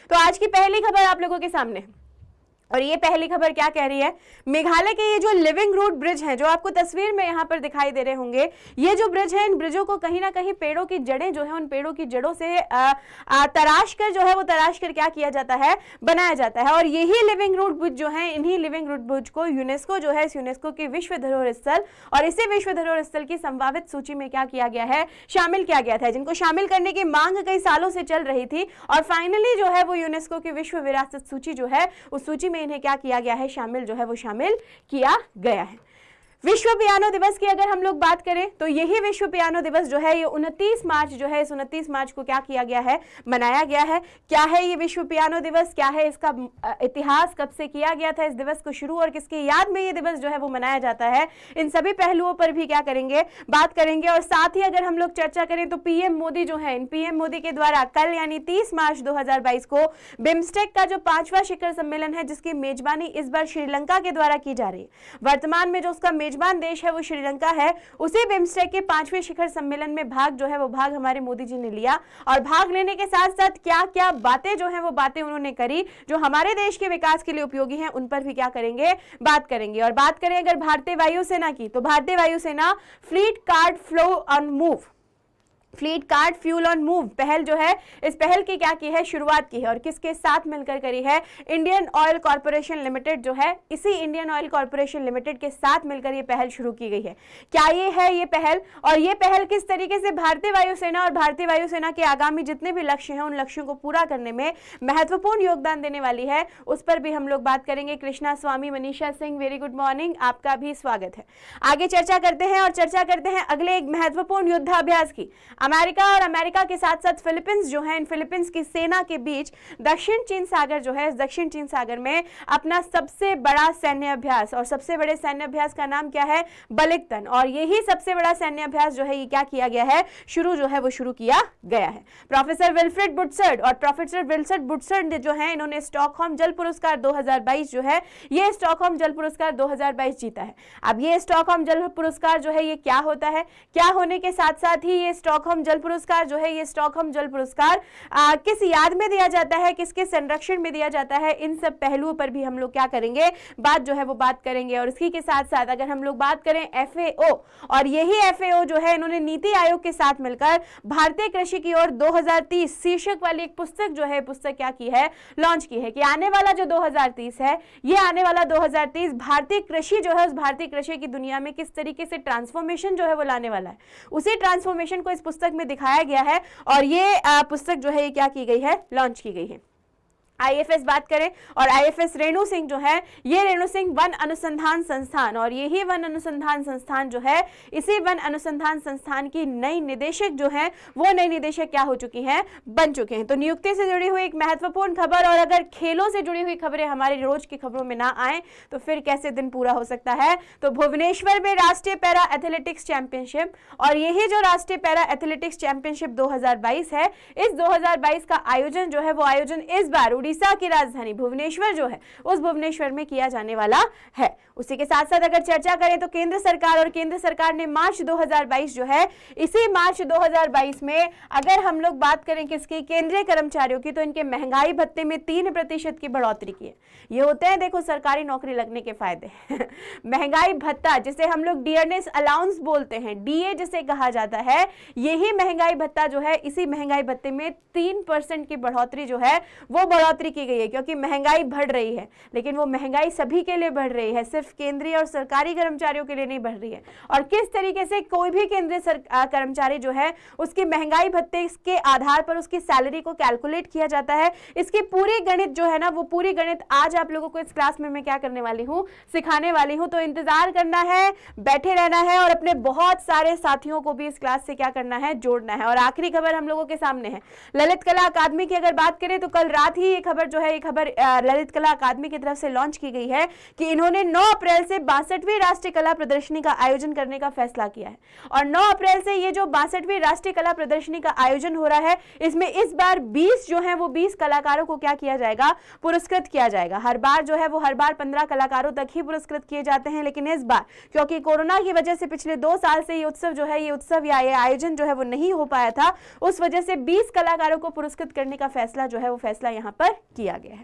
तो आज की पहली खबर आप लोगों के सामने, और ये पहली खबर क्या कह रही है, मेघालय के ये जो लिविंग रूट ब्रिज है, जो आपको तस्वीर में यहाँ पर दिखाई दे रहे होंगे, ये जो ब्रिज है, इन ब्रिजों को कहीं ना कहीं पेड़ों की जड़ें जो है, उन पेड़ों की जड़ों से तराश कर जो है वो तराश कर क्या किया जाता है, बनाया जाता है। और यही लिविंग रूट ब्रिज जो है, इन्हीं लिविंग रूट ब्रिज को यूनेस्को जो है, इस यूनेस्को की विश्व धरोहर स्थल और इसी विश्व धरोहर स्थल की संभावित सूची में क्या किया गया है, शामिल किया गया था, जिनको शामिल करने की मांग कई सालों से चल रही थी और फाइनली जो है वो यूनेस्को की विश्व विरासत सूची जो है, उस सूची में इन्हें क्या किया गया है, शामिल जो है वो शामिल किया गया है। विश्व पियानो दिवस की अगर हम लोग बात करें तो यही विश्व पियानो दिवस जो है ये 29 मार्च जो है, इस 29 मार्च को क्या किया गया है, मनाया गया है। क्या है ये विश्व पियानो दिवस, क्या है इसका इतिहास, कब से किया गया था इस दिवस को शुरू और किसकी याद में ये दिवस जो है वो मनाया जाता है, इन सभी पहलुओं पर भी क्या करेंगे, बात करेंगे। और साथ ही अगर हम लोग चर्चा करें तो पीएम मोदी जो है, इन पीएम मोदी के द्वारा कल यानी 30 मार्च 2022 को बिम्स्टेक का जो 5वां शिखर सम्मेलन है, जिसकी मेजबानी इस बार श्रीलंका के द्वारा की जा रही है, वर्तमान में जो उसका मेजबान देश है वो श्रीलंका है, उसी बिम्स्टेक के 5वें शिखर सम्मेलन में भाग जो है वो भाग हमारे मोदी जी ने लिया। और भाग लेने के साथ साथ क्या क्या बातें जो है वो बातें उन्होंने करी जो हमारे देश के विकास के लिए उपयोगी हैं, उन पर भी क्या करेंगे, बात करेंगे। और बात करें अगर भारतीय वायुसेना की, तो भारतीय वायुसेना fleet card flow on move, fleet card fuel on move पहल जो है, इस पहल की क्या की है, शुरुआत की है और किसके साथ मिलकर करी है, इंडियन ऑयल कॉर्पोरेशन लिमिटेड जो है, इसी इंडियन ऑयल कॉर्पोरेशन लिमिटेड के साथ मिलकर ये पहल शुरू की गई है। क्या ये है ये पहल, और ये पहल किस तरीके से भारतीय वायुसेना और भारतीय वायुसेना के आगामी जितने भी लक्ष्य हैं, उन लक्ष्यों को पूरा करने में महत्वपूर्ण योगदान देने वाली है, उस पर भी हम लोग बात करेंगे। Krishna Swami, Manisha Singh, very good morning, आपका भी स्वागत है। आगे चर्चा करते हैं और चर्चा करते हैं अगले एक महत्वपूर्ण युद्धाभ्यास की। अमेरिका और अमेरिका के साथ साथ फिलीपींस जो है, इन फिलीपींस की सेना के बीच दक्षिण चीन सागर जो है, इस दक्षिण चीन सागर में अपना सबसे बड़ा सैन्य अभ्यास, और सबसे बड़े सैन्य अभ्यास का नाम क्या है, बलिकतन। और यही सबसे बड़ा सैन्य अभ्यास जो है ये क्या किया गया है, शुरू जो है वो शुरू किया गया है। प्रोफेसर विल्फ्रेड बुट्सर्ड और प्रोफेसर विल्फ्रेड बुट्सर्ड जो है, इन्होंने स्टॉकहोम जल पुरस्कार 2022 जो है, ये स्टॉकहोम जल पुरस्कार 2022 जीता है। अब ये स्टॉकहोम जल पुरस्कार जो है ये क्या होता है, क्या होने के साथ साथ ही ये स्टॉकहोम जल पुरस्कार जो है, ये स्टॉकहोम जल पुरस्कार किस याद में दिया जाता है, किसके संरक्षण में दिया जाता है, इन सब पहलुओं पर भी हम लोग क्या करेंगे, बात जो है वो बात करेंगे। और इसी के साथ साथ अगर हम लोग बात करें FAO, और यही FAO जो है, इन्होंने नीति आयोग के साथ मिलकर भारतीय कृषि की ओर 2030 शीर्षक वाली एक पुस्तक जो है, पुस्तक क्या की है, लॉन्च की है, कि आने वाला जो 2030 है, ये आने वाला 2030 भारतीय कृषि जो है, उस भारतीय कृषि की दुनिया में किस तरीके से ट्रांसफॉर्मेशन जो है वो लाने वाला है, उसी ट्रांसफॉर्मेशन को इस पुस्तक में दिखाया गया है। और ये पुस्तक जो है ये क्या की गई है, लॉन्च की गई है। IFS बात करें, और IFS रेणु सिंह जो है, ये रेणु सिंह वन अनुसंधान संस्थान, और यही वन अनुसंधान संस्थान जो है, इसी वन अनुसंधान संस्थान की नई निदेशक जो है, वो नई निदेशक क्या हो चुकी हैं, बन चुके हैं। तो नियुक्ति से जुड़ी हुई एक महत्वपूर्ण खबर, और अगर खेलों से जुड़ी हुई खबरें हमारी रोज की खबरों में ना आए तो फिर कैसे दिन पूरा हो सकता है। तो भुवनेश्वर में राष्ट्रीय पैरा एथलेटिक्स चैंपियनशिप, और यही जो राष्ट्रीय पैरा एथलेटिक्स चैंपियनशिप 2022 है, इस 2022 का आयोजन जो है, वो आयोजन इस बार उड़ीसा की राजधानी भुवनेश्वर जो है, उस भुवनेश्वर में किया जाने वाला है। उसी के साथ साथ अगर चर्चा करें तो केंद्र सरकार ने मार्च 2022 जो है, इसी मार्च 2022 में अगर हम लोग बात करें किसकी, केंद्रीय कर्मचारियों की, तो इनके महंगाई भत्ते में 3% की बढ़ोतरी की है। ये होते हैं देखो सरकारी नौकरी लगने के फायदे महंगाई भत्ता, जिसे हम लोग डियरनेस अलाउंस बोलते हैं, DA जिसे कहा जाता है, यही महंगाई भत्ता जो है, इसी महंगाई भत्ते में 3% की बढ़ोतरी जो है वो बढ़ोतरी की गई है, क्योंकि महंगाई बढ़ रही है। लेकिन वो महंगाई सभी के लिए बढ़ रही है, सिर्फ केंद्रीय और सरकारी कर्मचारियों के लिए नहीं बढ़ रही है। और किस तरीके से कोई भी केंद्रीय कर्मचारी जो है, उसकी महंगाई भत्ते के आधार पर उसकी सैलरी को कैलकुलेट किया जाता है, इसकी पूरी गणित जो है ना, वो पूरी गणित आज आप लोगों को इस क्लास में मैं क्या करने वाली हूँ, सिखाने वाली हूँ। तो इंतजार करना है, बैठे रहना है, और अपने बहुत सारे साथियों को भी इस क्लास से क्या करना है, जोड़ना है। और आखिरी खबर हम लोगों के सामने है, ललित कला अकादमी की अगर बात करें तो कल रात ही ये खबर जो है, ये खबर ललित कला अकादमी की तरफ से लॉन्च की गई है कि इन्होंने 9 अप्रैल से 62वीं राष्ट्रीय कला प्रदर्शनी का आयोजन करने का फैसला किया है। और 9 अप्रैल से ये जो 62वीं राष्ट्रीय कला प्रदर्शनी का आयोजन हो रहा है, इसमें इस बार 20 जो है वो 20 कलाकारों को क्या किया जाएगा, पुरस्कृत किया जाएगा। हर बार जो है वो हर बार 15 कलाकारों तक ही पुरस्कृत किए जाते हैं, लेकिन इस बार क्योंकि कोरोना की वजह से पिछले 2 साल से ये उत्सव जो है, ये उत्सव या ये आयोजन जो है वो नहीं हो पाया था, उस वजह से 20 कलाकारों को पुरस्कृत करने का फैसला जो है वो फैसला यहाँ पर किया गया है।